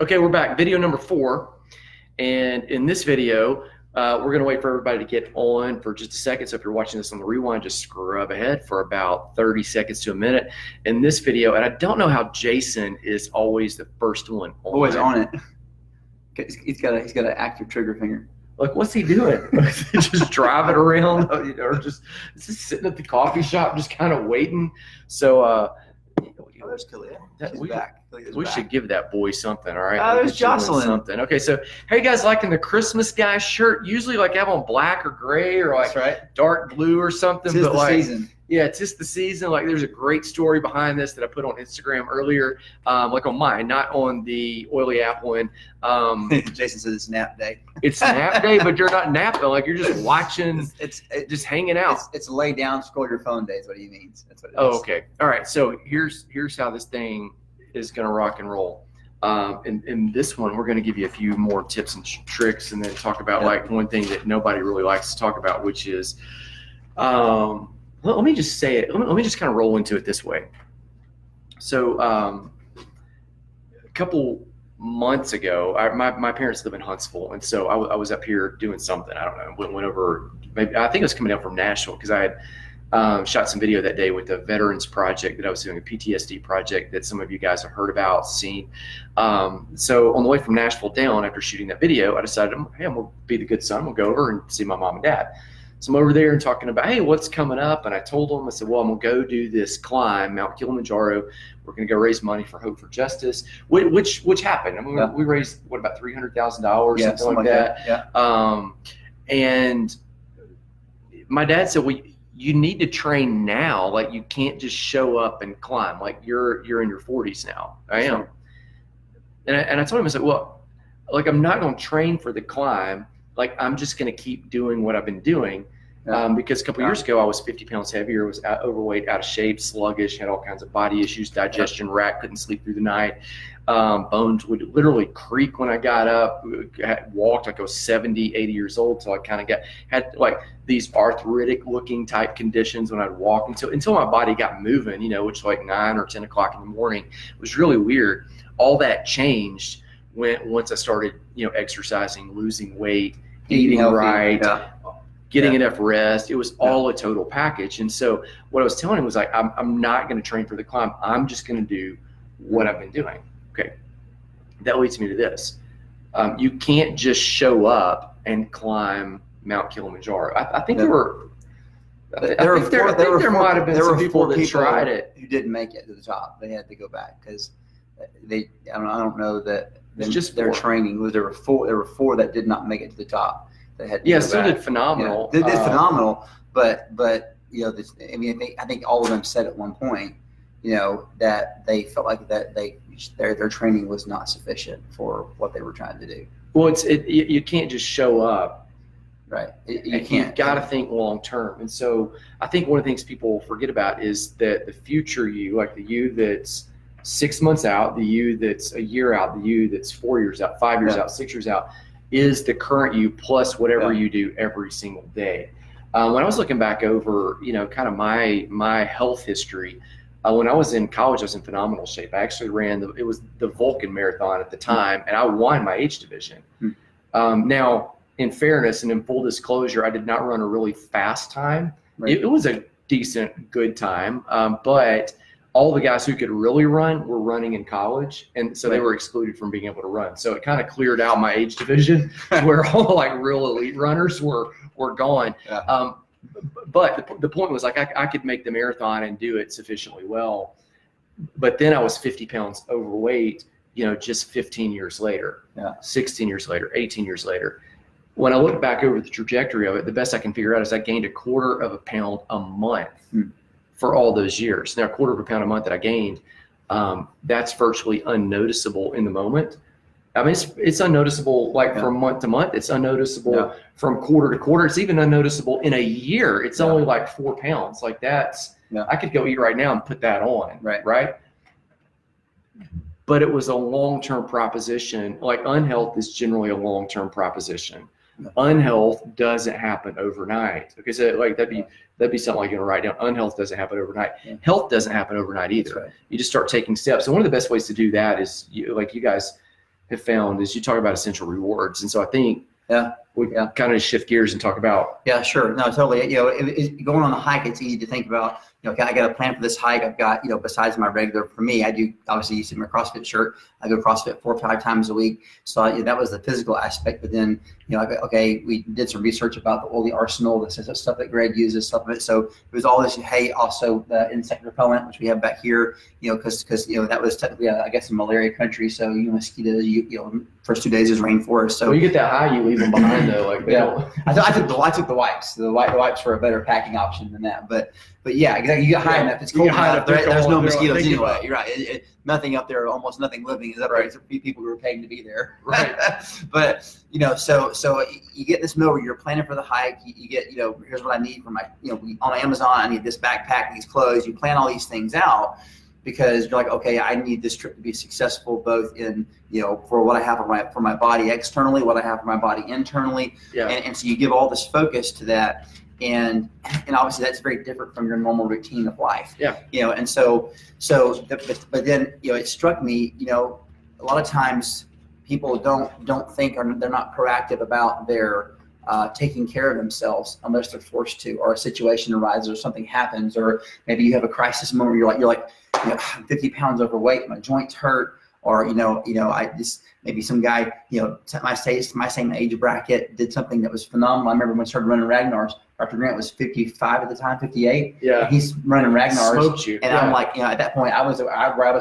Okay, we're back. Video number 4. And in this video, we're going to wait for everybody to get on for just a second. So if you're watching this on the rewind, just scrub ahead for about 30 seconds to a minute. In this video, and I don't know how Jason is always the first one on. Always on it. He's got an active trigger finger. Like, what's he doing? Just driving around, or just sitting at the coffee shop, just kind of waiting. So, there's Khalil. We should give that boy something, all right? There's Jocelyn. Something. Okay, so how you guys liking the Christmas guy shirt? Usually, like, have on black or gray or like dark blue or something. Tis the season. Yeah, it's just the season. Like, there's a great story behind this that I put on Instagram earlier, like on mine, not on the Oily App one. Jason says it's nap day. It's nap day, but you're not napping. Like, you're just watching. It's just hanging out. It's lay down, scroll your phone day is what he means. That's what it is. Oh, okay. All right. So here's how this thing is going to rock and roll. In this one, we're going to give you a few more tips and tricks, and then talk about like one thing that nobody really likes to talk about, which is, let me just say it. Let me just kind of roll into it this way. So a couple months ago, my parents live in Huntsville, and so I was up here doing something. I don't know. Went over. Maybe I think it was coming down from Nashville because I had shot some video that day with the Veterans Project that I was doing, a PTSD project that some of you guys have heard about, seen. So on the way from Nashville down, after shooting that video, I decided, hey, I'm gonna be the good son. We'll go over and see my mom and dad. So I'm over there and talking about, hey, what's coming up? And I told them, I said, well, I'm going to go do this climb, Mount Kilimanjaro. We're going to go raise money for Hope for Justice, which happened. I mean, we raised, what, about $300,000, something like that. Yeah. And my dad said, well, you need to train now. Like, you can't just show up and climb. Like, you're in your 40s now. I am. And I told him, I said, well, like, I'm not going to train for the climb. Like, I'm just going to keep doing what I've been doing, because a couple years ago, I was 50 pounds heavier, was overweight, out of shape, sluggish, had all kinds of body issues, digestion rack, couldn't sleep through the night. Bones would literally creak when I got up, walked like I was 70, 80 years old. So I kind of had like these arthritic looking type conditions when I'd walk until my body got moving, which like 9 or 10 o'clock in the morning. It was really weird. All that changed once I started, exercising, losing weight, eating healthy, right, getting enough rest. It was all a total package. And so what I was telling him was like, I'm not going to train for the climb. I'm just going to do what I've been doing. Okay. That leads me to this. You can't just show up and climb Mount Kilimanjaro. I think there might have been some people that tried it who didn't make it to the top. They had to go back because I don't know that. It's just their training. There were four that did not make it to the top. They had to still did phenomenal. They did phenomenal, but I think all of them said at one point, that they felt like that their training was not sufficient for what they were trying to do. Well, you can't just show up, right? You can't. You've got to think long term. And so I think one of the things people forget about is that the future you, like the you that's 6 months out, the you that's a year out, the you that's 4 years out, 5 years out, 6 years out, is the current you plus whatever you do every single day. When I was looking back over, kind of my health history, when I was in college, I was in phenomenal shape. I actually ran it was the Vulcan Marathon at the time, and I won my age division. Now, in fairness and in full disclosure, I did not run a really fast time. Right. It was a decent, good time, but all the guys who could really run were running in college, and so they were excluded from being able to run. So it kind of cleared out my age division where all the like real elite runners were gone. Yeah. But the point was like I could make the marathon and do it sufficiently well, but then I was 50 pounds overweight, just 15 years later, 16 years later, 18 years later. When I look back over the trajectory of it, the best I can figure out is I gained 1/4 of a pound a month. For all those years. Now, 1/4 of a pound a month that I gained, that's virtually unnoticeable in the moment. I mean, it's unnoticeable from month to month. It's unnoticeable from quarter to quarter. It's even unnoticeable in a year. It's only like 4 pounds. Like that's, I could go eat right now and put that on, right? But it was a long-term proposition. Like unhealth is generally a long-term proposition. Unhealth doesn't happen overnight. Okay, so like that'd be something like you're gonna write down. Unhealth doesn't happen overnight. Health doesn't happen overnight either. You just start taking steps. And one of the best ways to do that is you guys have found is you talk about essential rewards. And so I think we Yeah. kind of shift gears and talk about. Yeah, sure. No, totally. Going on the hike, it's easy to think about, okay, I got a plan for this hike. I've got, besides my regular, for me, I do, obviously you see my CrossFit shirt. I go CrossFit 4 or 5 times a week. So that was the physical aspect. But then, okay, we did some research about all the arsenal, the stuff that Greg uses, supplements. So it was all this, hey, also the insect repellent, which we have back here, because that was technically, I guess, a malaria country. So, mosquitoes, first 2 days is rainforest. So when you get that high, you leave them behind though. Like, I took the wipes. The wipes were a better packing option than that. But yeah, exactly. You get high enough. It's cold enough. There's no mosquitoes anyway. You're right. Nothing up there. Almost nothing living is up there. Except people who are paying to be there. Right. But so you get this mill where you're planning for the hike. You get here's what I need for my on Amazon. I need this backpack, these clothes. You plan all these things out because you're like, okay, I need this trip to be successful, both in for what I have for my body externally, what I have for my body internally, and so you give all this focus to that. And obviously that's very different from your normal routine of life. And but then it struck me, a lot of times people don't think, or they're not proactive about their taking care of themselves unless they're forced to, or a situation arises or something happens, or maybe you have a crisis moment where you're like I'm 50 pounds overweight, my joints hurt, or I just, maybe some guy my same age bracket did something that was phenomenal. I remember when I started running Ragnar's. Dr. Grant was 55 at the time, 58. Yeah. And he's running Ragnar's. Smoked you. And I'm like, at that point I was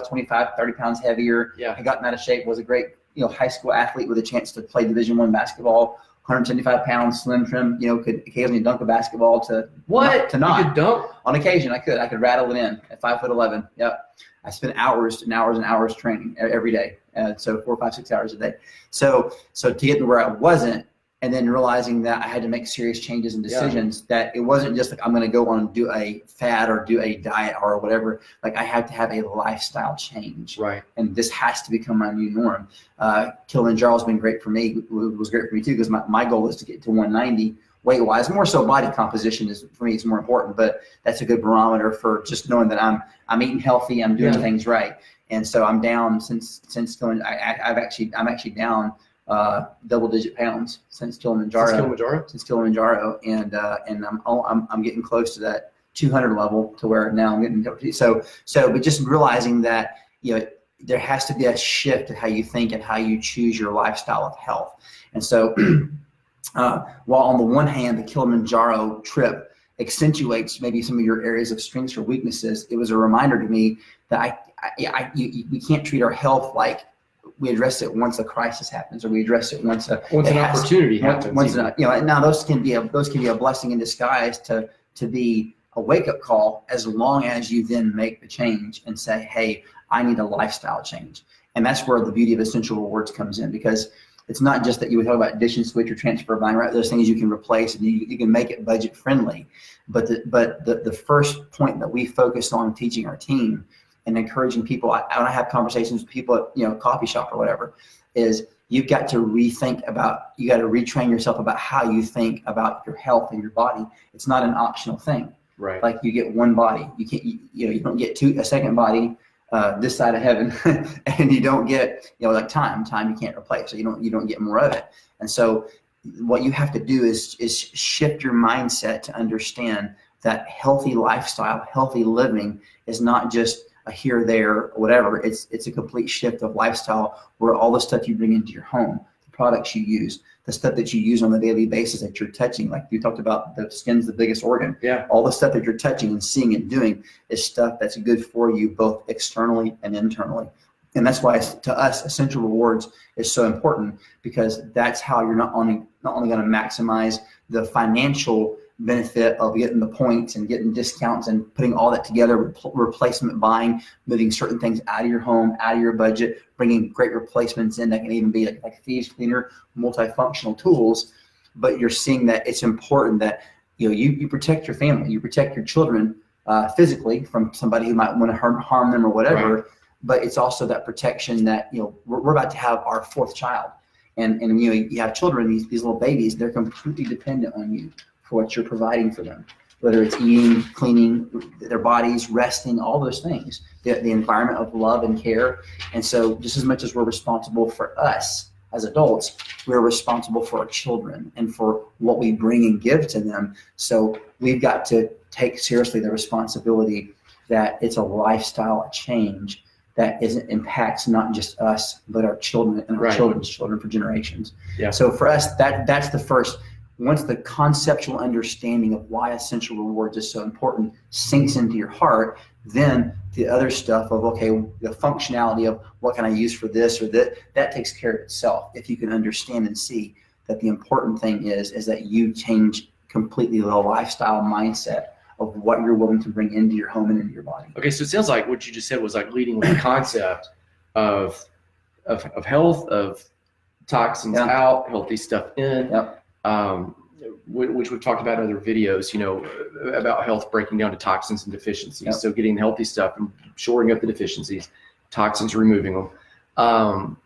25, 30 pounds heavier. Yeah. I gotten out of shape, was a great, high school athlete with a chance to play Division I basketball, 175 pounds, slim trim, could occasionally dunk a basketball to not. You could dunk? On occasion I could rattle it in at 5'11". Yep. I spent hours and hours and hours training every day. So 4, 5, 6 hours a day. So to get to where I wasn't, and then realizing that I had to make serious changes and decisions, that it wasn't just like I'm going to go on and do a fad or do a diet or whatever. Like I had to have a lifestyle change. Right. And this has to become my new norm. Kilimanjaro's been great for me. It was great for me too, because my goal is to get to 190 weight-wise. More so body composition for me is more important, but that's a good barometer for just knowing that I'm eating healthy, I'm doing things right. And so I'm down since going. I'm actually down double-digit pounds since Kilimanjaro. And I'm getting close to that 200 level, to where now I'm getting but just realizing that there has to be a shift in how you think and how you choose your lifestyle of health. And so while on the one hand the Kilimanjaro trip accentuates maybe some of your areas of strengths or weaknesses, it was a reminder to me that we can't treat our health like we address it once a crisis happens, or we address it once an opportunity happens. Now those can be a blessing in disguise to be a wake-up call, as long as you then make the change and say, hey, I need a lifestyle change. And that's where the beauty of essential rewards comes in, because it's not just that you would talk about dish and switch or transfer buying, right? Those things you can replace and you can make it budget friendly. But the first point that we focus on teaching our team and encouraging people, when I have conversations with people at coffee shop or whatever, is you've got to you got to retrain yourself about how you think about your health and your body. It's not an optional thing. Right. Like you get one body. You can't you don't get a second body this side of heaven, and you don't get like time you can't replace. So you don't get more of it. And so what you have to do is shift your mindset to understand that healthy lifestyle, healthy living is not just a here, there, whatever. It's a complete shift of lifestyle, where all the stuff you bring into your home, the products you use, the stuff that you use on a daily basis that you're touching, like you talked about, the skin's the biggest organ. Yeah. All the stuff that you're touching and seeing and doing is stuff that's good for you, both externally and internally. And that's why, to us, essential rewards is so important, because that's how you're not only going to maximize the financial benefit of getting the points and getting discounts and putting all that together, replacement buying, moving certain things out of your home, out of your budget, bringing great replacements in that can even be like thieves cleaner, multifunctional tools. But you're seeing that it's important that you protect your family, you protect your children physically from somebody who might want to harm them or whatever. Right. But it's also that protection that we're about to have our 4th child, and you have children, these little babies, they're completely dependent on you for what you're providing for them. whether it's eating, cleaning their bodies, resting, all those things, the environment of love and care. And so just as much as we're responsible for us as adults, we're responsible for our children and for what we bring and give to them. So we've got to take seriously the responsibility that it's a lifestyle change that impacts not just us, but our children and our children's children for generations. Yeah. So for us, that's the first. Once the conceptual understanding of why essential rewards is so important sinks into your heart, then the other stuff of, okay, the functionality of what can I use for this or that takes care of itself. If you can understand and see that the important thing is that you change completely the lifestyle mindset of what you're willing to bring into your home and into your body. Okay, so it sounds like what you just said was like leading with the concept of health, of toxins out, healthy stuff in. Yep. Which we've talked about in other videos, about health breaking down to toxins and deficiencies. Yep. So getting the healthy stuff and shoring up the deficiencies, toxins, removing them.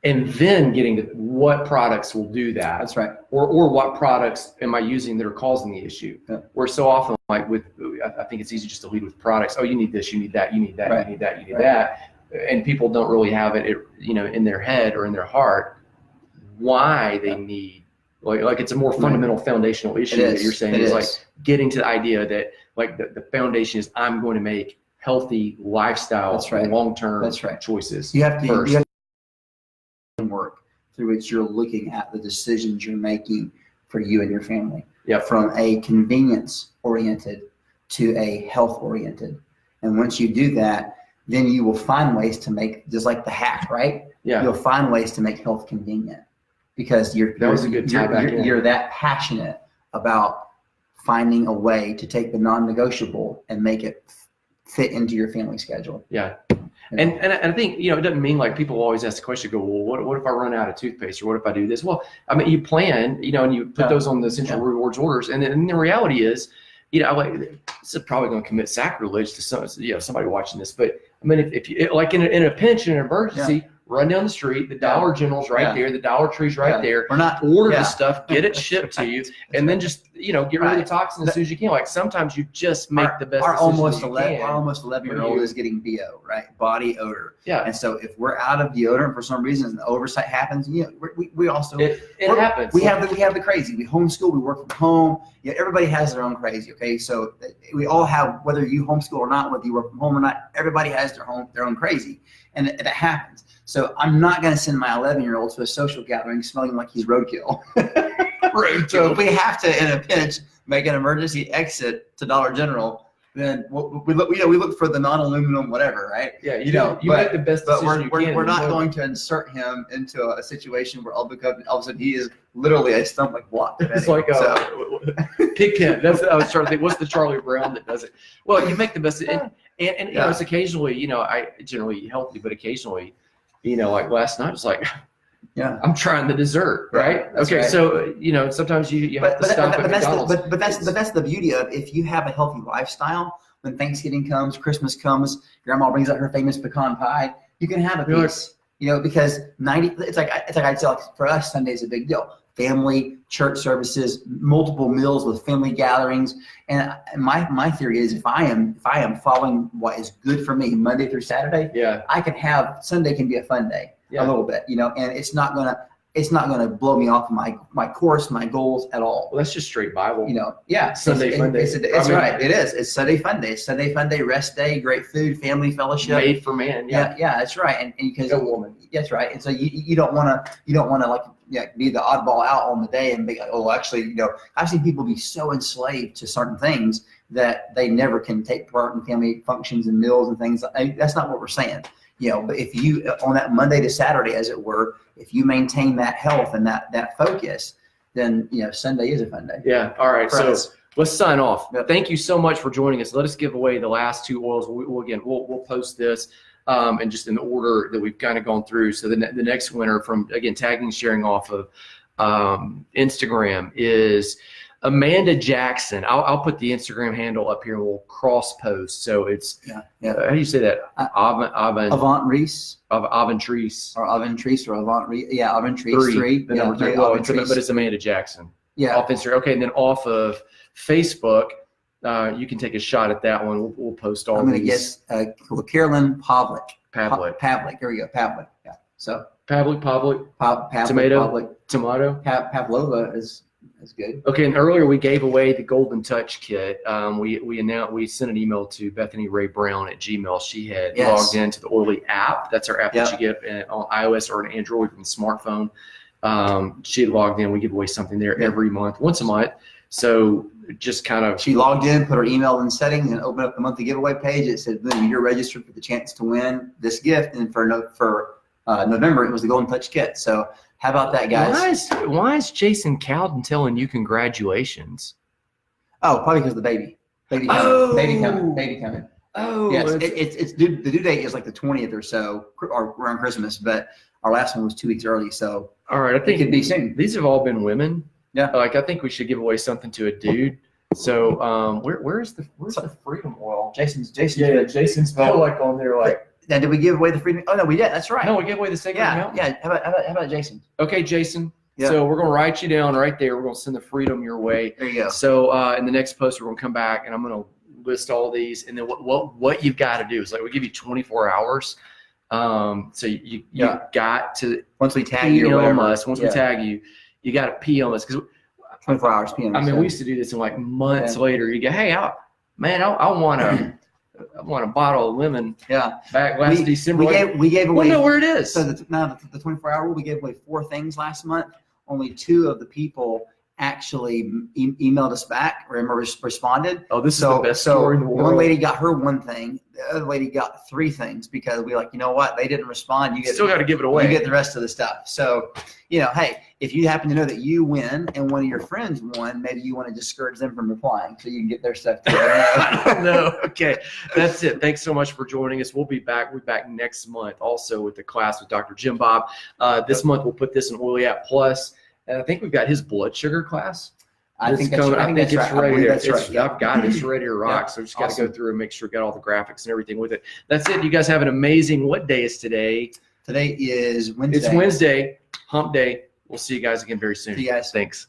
And then getting to what products will do that. That's right. Or what products am I using that are causing the issue? Yep. Where so often, like I think it's easy just to lead with products. Oh, you need this, you need that, you need that, right. you need that, you need that. And people don't really have it, in their head or in their heart, why they need, like it's a more fundamental foundational issue that you're saying is like getting to the idea that like the foundation is I'm going to make healthy lifestyle, long-term choices. You have to work through which you're looking at the decisions you're making for you and your family. Yep. From a convenience oriented to a health oriented. And once you do that, then you will find ways to make, just like the hack, right? Yeah. You'll find ways to make health convenient because you're that passionate about finding a way to take the non-negotiable and make it fit into your family schedule. Yeah. And I think, it doesn't mean like people always ask the question, go, well, what if I run out of toothpaste or what if I do this? Well, I mean, you plan, and you put those on the essential rewards orders. And then the reality is, this is probably going to commit sacrilege to somebody watching this. But I mean, if you like in a pinch, in an emergency, run down the street, the Dollar General's right there, the Dollar Tree's right there. We're not order the stuff, get it shipped to you, and then just get rid of the toxins as soon as you can. Like sometimes you just make the best decisions you can. Our almost 11-year-old is getting BO, right? Body odor. Yeah. And so if we're out of deodorant for some reason and the oversight happens, we also it happens. We have the crazy. We homeschool. We work from home. Everybody has their own crazy. Okay, so we all have, whether you homeschool or not, whether you work from home or not, everybody has their own crazy, and it happens. So I'm not going to send my 11-year-old to a social gathering smelling like he's roadkill. So if we have to, in a pinch, make an emergency exit to Dollar General, then we look for the non-aluminum whatever, right? Yeah, you make the best decision you can. We're not going to insert him into a situation where all of a sudden he is literally a stumbling block. It's like pig pen. I was trying to think, what's the Charlie Brown that does it? Well, you make the best, and it's occasionally, I generally eat healthy, but occasionally, like last night, it's like, I'm trying the dessert, right? Okay, right. So sometimes you have to stop at McDonald's. But that's the beauty of, if you have a healthy lifestyle. When Thanksgiving comes, Christmas comes, Grandma brings out her famous pecan pie. You can have a piece, because it's like I'd say, like, for us, Sunday's a big deal. Family, church services, multiple meals with family gatherings, and my theory is if I am following what is good for me Monday through Saturday, I can have Sunday can be a fun day. A little bit, and it's not gonna blow me off my course, my goals at all. Well, that's just straight Bible. Sunday fun day. It's right. It is. It's Sunday fun day. Sunday fun day, rest day, great food, family fellowship. Made for man. Yeah, that's right. And because no woman. That's right. And so you don't want to like be the oddball out on the day and be like, oh, actually, I've seen people be so enslaved to certain things that they never can take part in family functions and meals and things. That's not what we're saying. But if you, on that Monday to Saturday, as it were, if you maintain that health and that focus, then, Sunday is a fun day. Yeah. All right. So let's sign off. Thank you so much for joining us. Let us give away the last two oils. We'll post this and just in the order that we've kind of gone through. So the next winner from, again, tagging and sharing off of Instagram is Amanda Jackson. I'll put the Instagram handle up here and we'll cross post. So it's how do you say that? Avant Reese. Aventrice. Or Aventrice or Avant Reese. Yeah, Aventrice 3. The number 3. But it's Amanda Jackson. Yeah. Off Instagram. Okay, and then off of Facebook, You can take a shot at that one. We'll post all I'm going to these. guess Carolyn Pavlik. Pavlik. Here we go. Pavlik. Yeah. So Pavlik. Pavlik, Tomato. Pavlik. Tomato. Pavlova is good. Okay, and earlier we gave away the Golden Touch kit. We sent an email to Bethany Ray Brown at Gmail. She had logged into the Oily app. That's our app that you get on iOS or an Android from the smartphone. She had logged in. We give away something there every month, once a month. So just kind of. She logged in, put her email in settings, and opened up the monthly giveaway page. It said, "Boom, you're registered for the chance to win this gift." And for November, it was the Golden Touch kit. So how about that, guys? Why is Jason Cowden telling you congratulations? Oh, probably because of the baby. Baby coming. Oh, yes. It's the due date is like the 20th or so, or around Christmas. But our last one was 2 weeks early, so all right. I think it could be soon. These have all been women. Yeah. Like I think we should give away something to a dude. So where's the Freedom Oil? Jason's still like on there like. Now, did we give away the Freedom? Oh no, we did. That's right. No, we gave away the Sacred Mountain. Yeah. How about Jason? Okay, Jason. Yeah. So we're gonna write you down right there. We're gonna send the Freedom your way. There you go. So in the next post, we're gonna come back and I'm gonna list all these, and then what you've got to do is like we give you 24 hours. So you got to once we tag you or whatever. Once we tag you, you got to pee on us because 24 hours PM. I mean, we used to do this, and like months later, you go, "Hey, I want a bottle of lemon." Yeah. Back last December, we gave away. We know where it is. So the 24-hour rule, we gave away 4 things last month. Only 2 of the people actually emailed us back or responded. Oh, this is the best story in the world. One lady got her 1 thing. The other lady got 3 things because we you know what? They didn't respond. You still got to give it away. You get the rest of the stuff. So, hey, if you happen to know that you win and one of your friends won, maybe you want to discourage them from replying so you can get their stuff too. I don't know. Okay, that's it. Thanks so much for joining us. We'll be back next month also with the class with Dr. Jim Bob. This month we'll put this in Oily App Plus. And I think we've got his blood sugar class. I think it's ready. I've got it. It's ready to rock. So just got to go through and make sure we got all the graphics and everything with it. That's it. You guys have an amazing. What day is today? Today is Wednesday. It's Wednesday, hump day. We'll see you guys again very soon. See you guys. Thanks.